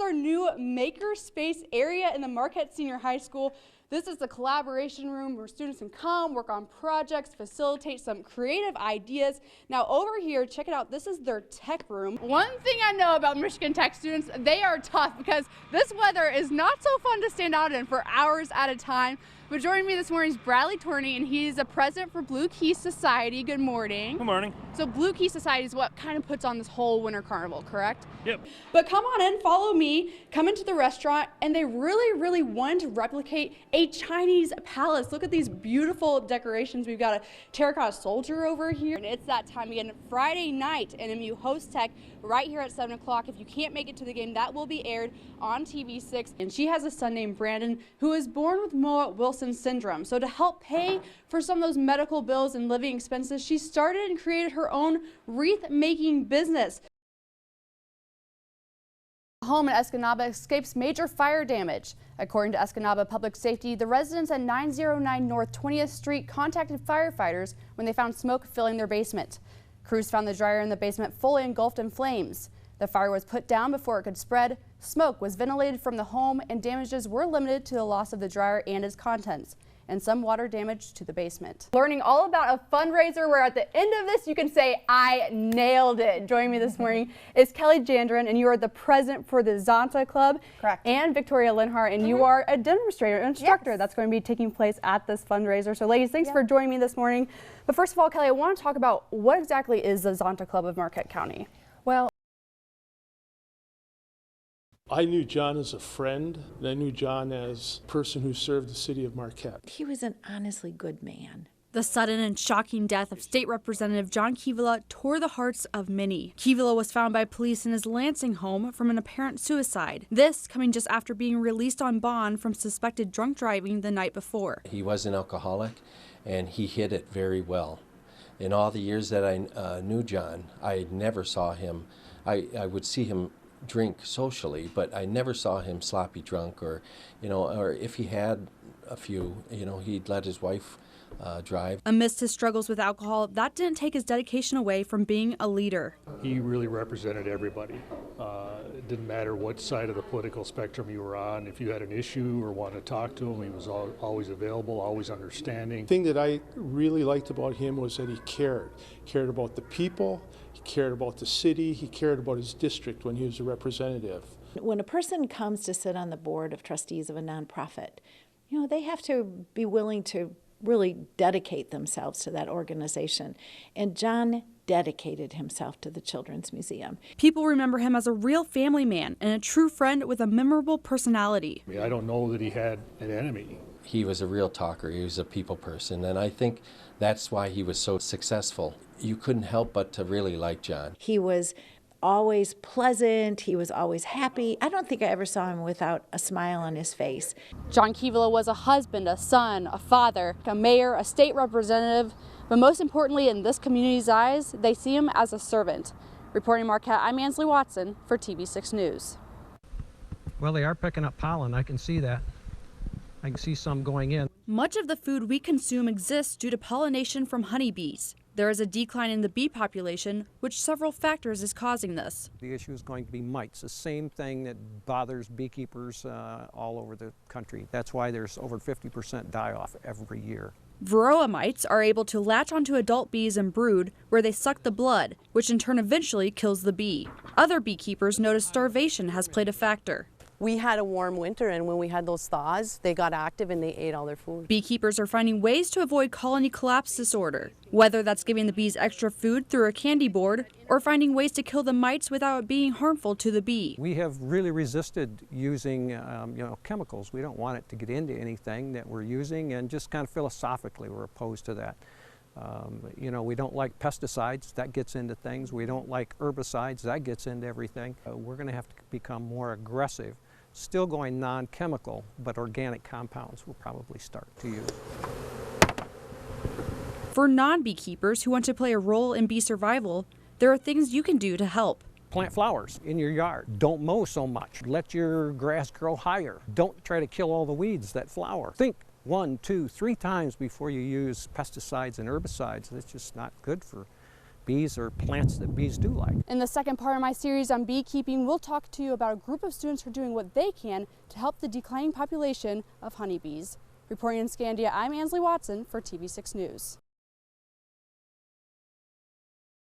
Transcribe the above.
our new makerspace area in the Marquette Senior High School. This is the collaboration room where students can come, work on projects, facilitate some creative ideas. Now over here, check it out, this is their tech room. One thing I know about Michigan Tech students, they are tough because this weather is not so fun to stand out in for hours at a time. But joining me this morning is Bradley Torney, and he's the president for Blue Key Society. Good morning. Good morning. So Blue Key Society is what kind of puts on this whole winter carnival, correct? Yep. But come on in, follow me, come into the restaurant, and they really wanted to replicate a Chinese palace. Look at these beautiful decorations. We've got a terracotta soldier over here, and it's that time again. Friday night, NMU hosts Tech right here at 7 o'clock. If you can't make it to the game, that will be aired on TV6. And she has a son named Brandon who was born with Wilson syndrome. So to help pay for some of those medical bills and living expenses, she started and created her own wreath making business. Home in Escanaba escapes major fire damage. According to Escanaba Public Safety, the residents at 909 North 20th Street contacted firefighters when they found smoke filling their basement. Crews found the dryer in the basement fully engulfed in flames. The fire was put down before it could spread. Smoke was ventilated from the home, and damages were limited to the loss of the dryer and its contents, and some water damage to the basement. Learning all about a fundraiser where at the end of this you can say, I nailed it. Joining me this morning is Kelly Jandron, and you are the president for the Zonta Club. Correct. And Victoria Linhart, and you are a demonstrator, instructor that's going to be taking place at this fundraiser. So ladies, thanks for joining me this morning. But first of all, Kelly, I want to talk about what exactly is the Zonta Club of Marquette County? Well, I knew John as a friend, and I knew John as a person who served the city of Marquette. he was an honestly good man. The sudden and shocking death of State Representative John Kivila tore the hearts of many. Kivila was found by police in his Lansing home from an apparent suicide. This coming just after being released on bond from suspected drunk driving the night before. He was an alcoholic, and he hid it very well. In all the years that I knew John, I never saw him. I would see him drink socially, but I never saw him sloppy drunk, or or if he had a few, he'd let his wife drive. Amidst his struggles with alcohol, that didn't take his dedication away from being a leader. He really represented everybody. It didn't matter what side of the political spectrum you were on. If you had an issue or wanted to talk to him, he was always available, always understanding. The thing that I really liked about him was that he cared about the people, he cared about the city, he cared about his district when he was a representative. When a person comes to sit on the board of trustees of a nonprofit, they have to be willing to really dedicate themselves to that organization. And John dedicated himself to the Children's Museum. People remember him as a real family man and a true friend with a memorable personality. I don't know that he had an enemy. He was a real talker. He was a people person, and I think that's why he was so successful. You couldn't help but to really like John. He was always pleasant. He was always happy. I don't think I ever saw him without a smile on his face. John Kivila was a husband, a son, a father, a mayor, a state representative, but most importantly in this community's eyes, they see him as a servant. Reporting Marquette, I'm Ansley Watson for TV6 News. Well, they are picking up pollen. I can see that. I can see some going in. Much of the food we consume exists due to pollination from honeybees. There is a decline in the bee population, which several factors is causing this. The issue is going to be mites, the same thing that bothers beekeepers all over the country. That's why there's over 50% die-off every year. Varroa mites are able to latch onto adult bees and brood, where they suck the blood, which in turn eventually kills the bee. Other beekeepers notice starvation has played a factor. We had a warm winter, and when we had those thaws, they got active and they ate all their food. Beekeepers are finding ways to avoid colony collapse disorder, whether that's giving the bees extra food through a candy board or finding ways to kill the mites without it being harmful to the bee. We have really resisted using chemicals. We don't want it to get into anything that we're using, and just kind of philosophically we're opposed to that. We don't like pesticides, that gets into things. We don't like herbicides, that gets into everything. We're going to have to become more aggressive. Still going non-chemical, but organic compounds will probably start to use. For non-beekeepers who want to play a role in bee survival, there are things you can do to help. Plant flowers in your yard. Don't mow so much. Let your grass grow higher. Don't try to kill all the weeds that flower. Think 1, 2, 3 times before you use pesticides and herbicides. That's just not good for bees are plants that bees do like. In the second part of my series on beekeeping, we'll talk to you about a group of students who are doing what they can to help the declining population of honeybees. Reporting in Scandia, I'm Ansley Watson for TV6 News.